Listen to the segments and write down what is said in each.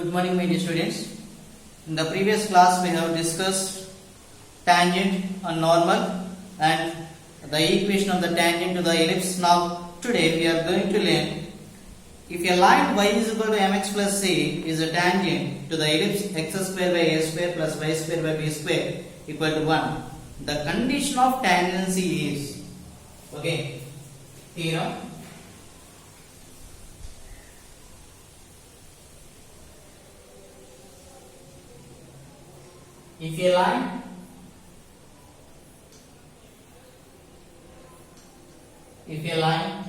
Good morning, my dear students. In the previous class, we have discussed tangent and normal and the equation of the tangent to the ellipse. Now, today we are going to learn if a line y is equal to mx plus c is a tangent to the ellipse x square by a square plus y square by b square equal to 1. The condition of tangency is, okay, here. If a line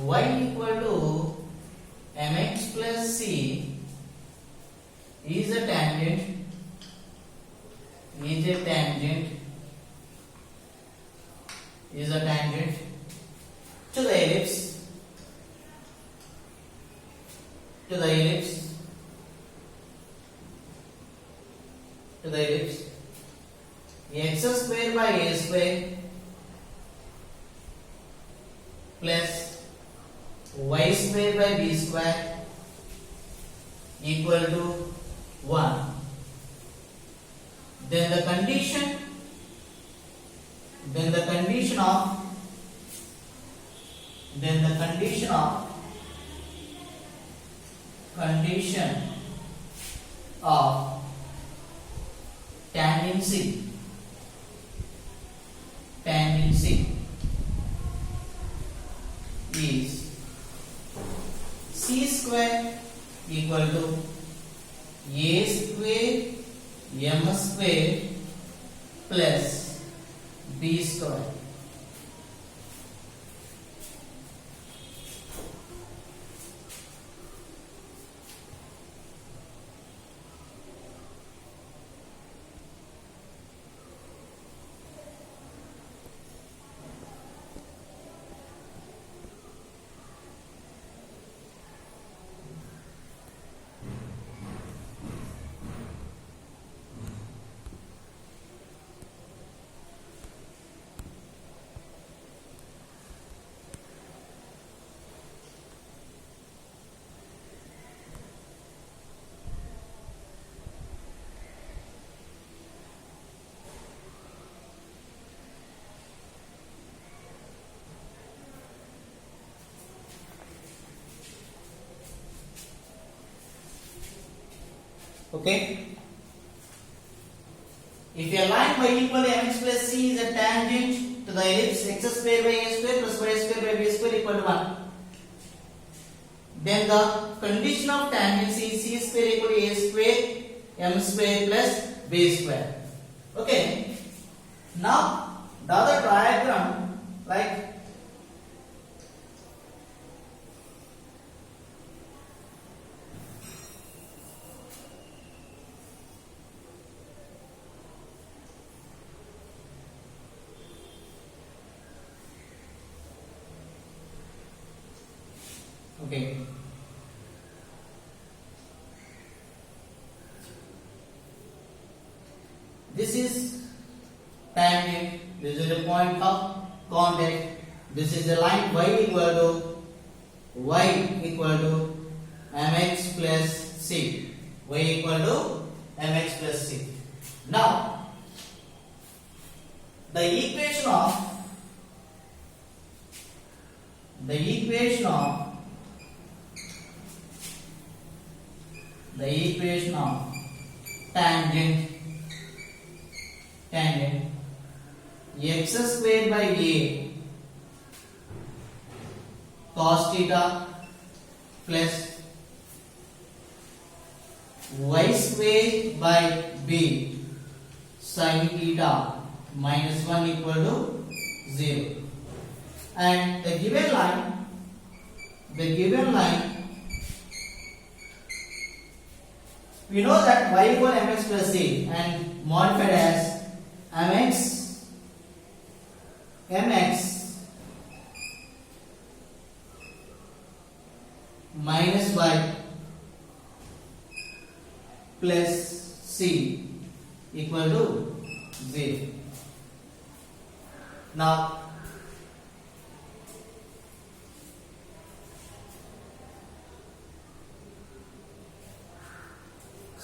y equal to mx plus c is a tangent to the ellipse x square by a square plus y square by b square equal to 1. Then the condition of tangency is c square equal to a square m square plus b square. Okay. If a line y equal to mx plus c is a tangent to the ellipse x square by a square plus y square by b square equal to 1, then the condition of tangency is c square equal to a square m square plus b square. Okay. Now the other diagram, like okay. This is tangent. This is the point of contact. This is the line y equal to mx plus c. Y equal to mx plus c. Now, the equation of tangent x square by a cos theta plus y square by b sin theta minus 1 equal to 0. And the given line we know that y equal mx plus c and modified as mx minus y plus c equal to 0. Now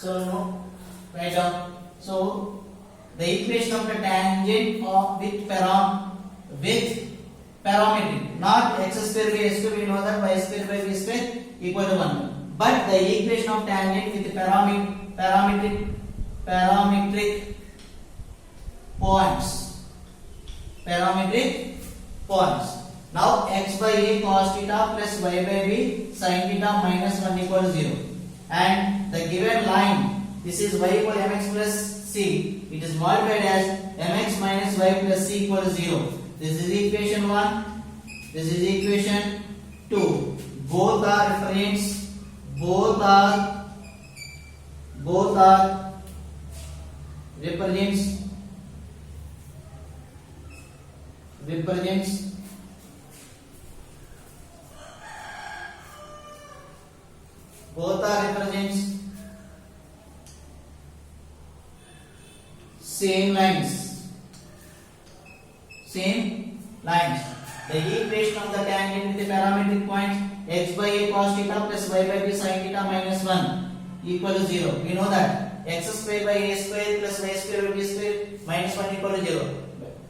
So no, write down. So the equation of the tangent of with parametric, not x square by s square. We know that y square by b square equal to 1. But the equation of tangent with parametric points. Parametric points. Now x by a cos theta plus y by b sin theta minus 1 equal to 0. And the given line, this is y equal mx plus c. It is modified as mx minus y plus c equal to 0. This is equation 1. This is equation 2. Both are reference. Both are represents same lines. The equation of the tangent with the parametric points x by a cos theta plus y by b sin theta minus 1 equal to 0. We know that x square by a square plus y square by b square minus 1 equal to 0.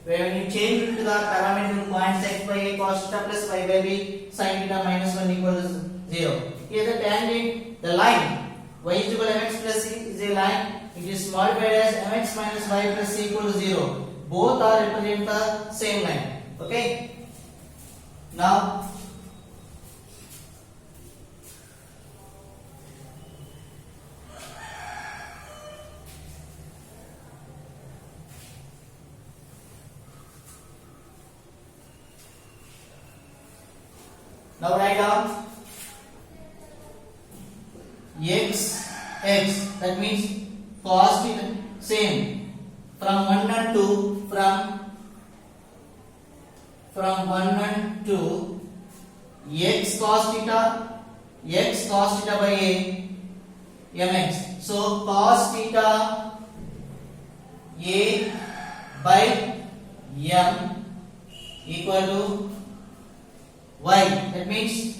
When you change it to the parametric points x by a cos theta plus y by b sin theta minus 1 equal to 0. Here the tangent, the line y is equal to mx plus c is a line. It is modified as mx minus y plus c equal to 0. Both are represent the same line. Okay. Now write down x, that means cos theta, same from 1 and 2, from 1 and 2, x cos theta by a mx. So cos theta a by m equal to y. That means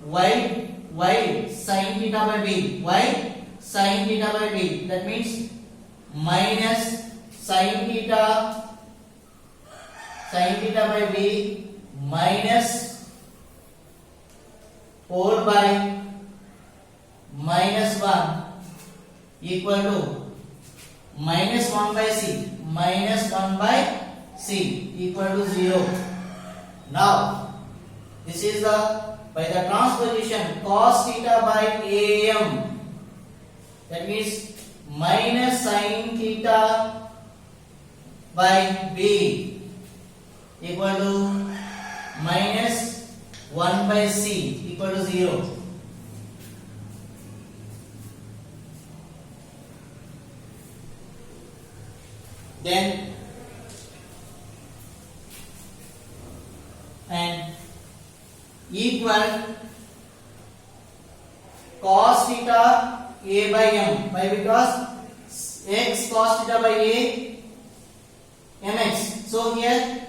y sin theta by b. Y sin theta by b. That means minus sin theta by b minus 4 by minus 1 equal to minus 1 by c. Minus 1 by c equal to 0. Now this is the by the transposition cos theta by am. That means minus sin theta by b equal to minus 1 by c equal to 0. Then and equal cos theta a by m. Why? Because x cos theta by a mx. So here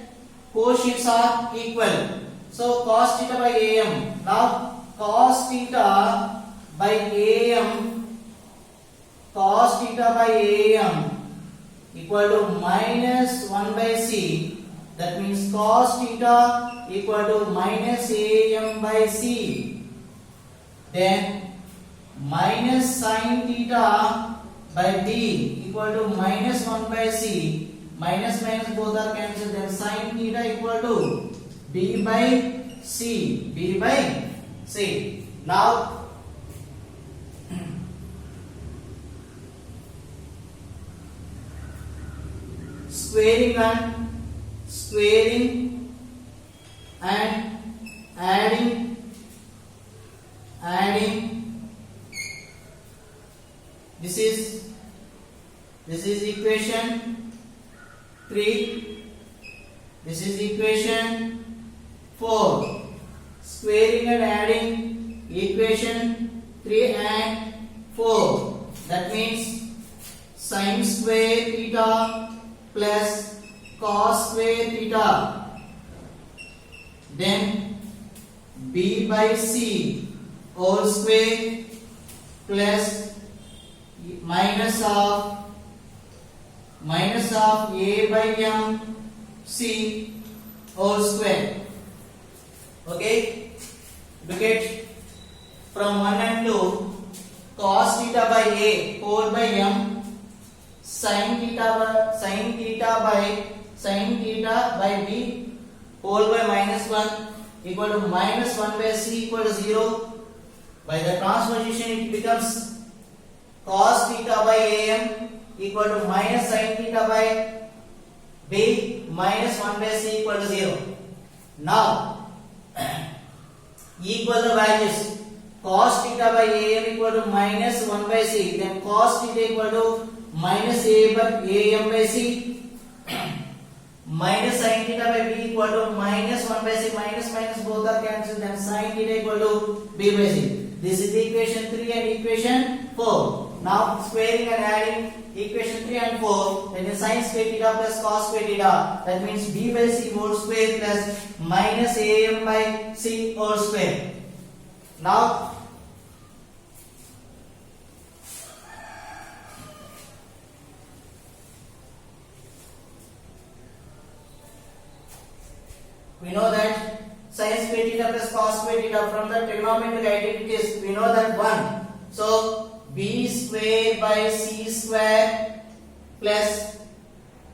quotients are equal. So cos theta by am. Now cos theta by am equal to minus 1 by c. That means cos theta equal to minus am by c. Then minus sin theta by d equal to minus 1 by c. Minus minus both are cancelled. Then sin theta equal to b by c. Now squaring and adding this is equation 3, this is equation 4. Squaring and adding equation 3 and 4. That means sin square theta plus cos square theta. Then b by c whole square plus minus of a by m c whole square. Okay, look at from 1 and 2, cos theta by a whole by m sin theta by b whole by minus 1 equal to minus 1 by c equal to 0. By the transposition it becomes cos theta by am equal to minus sin theta by b minus 1 by c equal to 0. Now equal the values. Cos theta by am equal to minus 1 by c, then cos theta equal to minus a by am by c, minus sin theta by b equal to minus 1 by c, minus minus both are cancelled, then sin theta equal to b by c. This is equation 3 and equation 4. Now squaring and adding equation 3 and 4, then is sin square theta plus cos square theta, that means b by c whole square plus minus am by c whole square. Now we know that sin square theta plus cos square theta from the trigonometric identities we know that 1. So b square by c square plus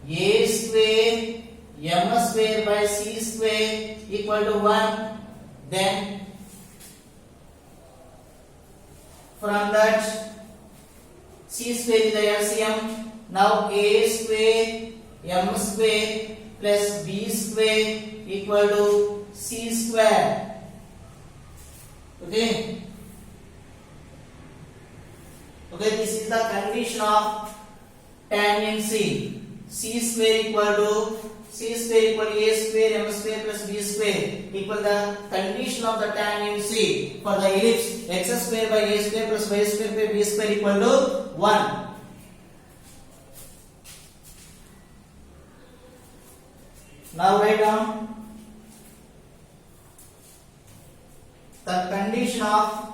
a square m square by c square equal to 1. Then from that c square is the LCM. Now a square m square plus b square equal to c square. Okay, this is the condition of tangent c. C square equal to a square m square plus b square equal the condition of the tangent c for the ellipse x square by a square plus y square by b square equal to 1. Now write down the condition of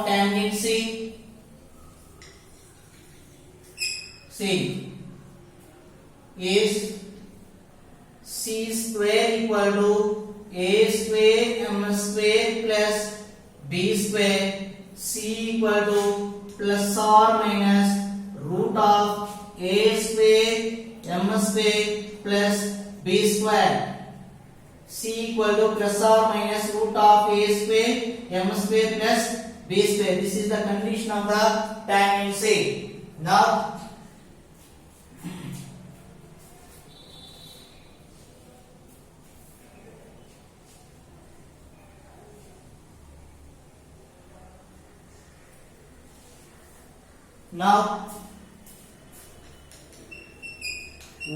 tangent c is c square equal to a square m square plus b square, c equal to plus or minus root of a square m square plus b square. C equal to plus or minus root of a square m square plus b square. This is the condition of the tangent c. Now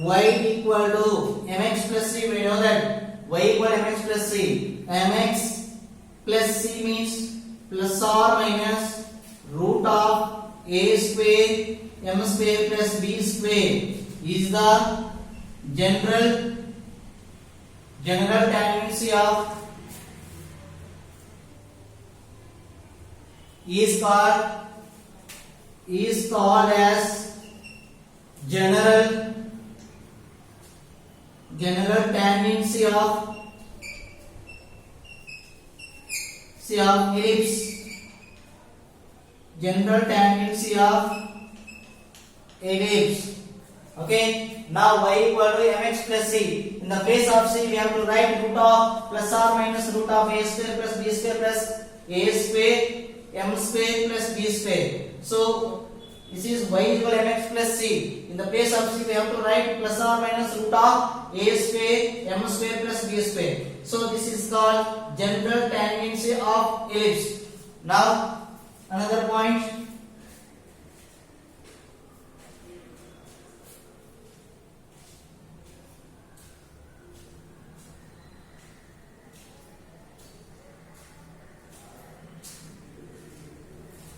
y equal to mx plus c. We know that y equal to mx plus c. Mx plus c means plus or minus root of a square m square plus b square is the general tendency of is called as general tendency of ellipse. General tendency of ellipse. Okay. Now y equal to mx plus c. In the place of c, we have to write root of plus or minus root of a square plus b square plus a square m square plus b square. So this is y equal to mx plus c. In the place of c, we have to write plus or minus root of a square m square plus b square. So this is called general tendency of ellipse. Now another point.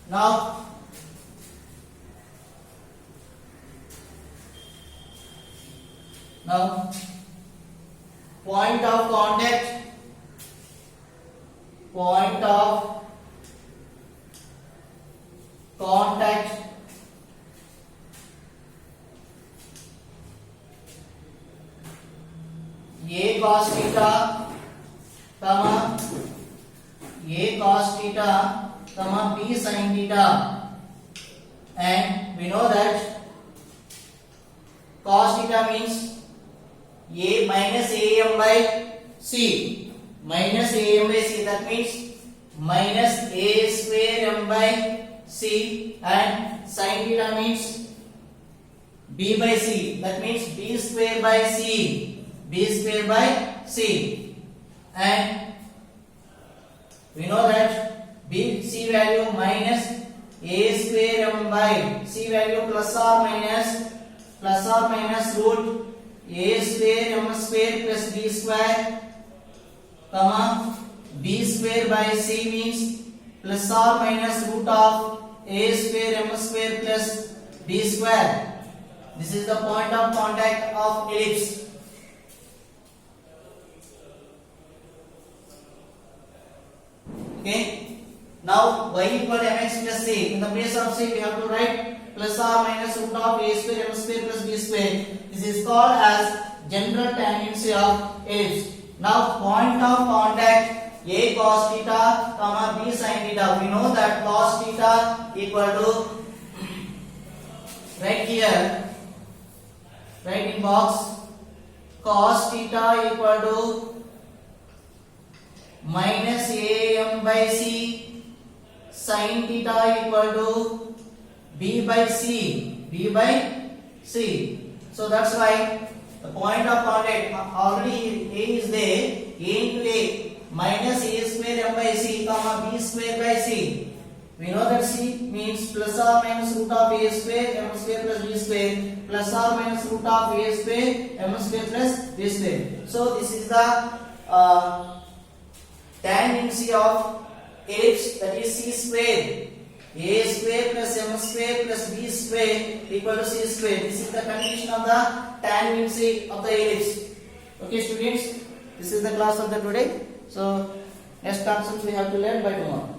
Now Now, point of contact A cos theta, B sin theta, and we know that cos theta means A minus AM by C, that means minus A square M by C, and sin theta means B by C, that means B square by C, and we know that B C value minus A square M by C value plus or minus root A square M square plus B square, comma B square by C means plus or minus root of A square M square plus B square. This is the point of contact of ellipse. Okay. Now y equal to mx plus c. In the place of c, we have to write plus or minus root of A square M square plus B square. This is called as general tangency of ellipse. Now point of contact A cos theta, comma B sin theta. We know that cos theta equal to, right here, right in box, cos theta equal to minus AM by C, sin theta equal to B by C. So that's why the point of contact already A is there. A into A minus A square M by C, comma B square by C. We know that C means plus or minus root of A square M square plus B square, plus or minus root of A square M square plus B square. So this is the tangency of ellipse, that is C square. A square plus M square plus B square equal to C square. This is the condition of the tangency of the ellipse. Okay students, this is the class of the today. So next concept we have to learn by tomorrow.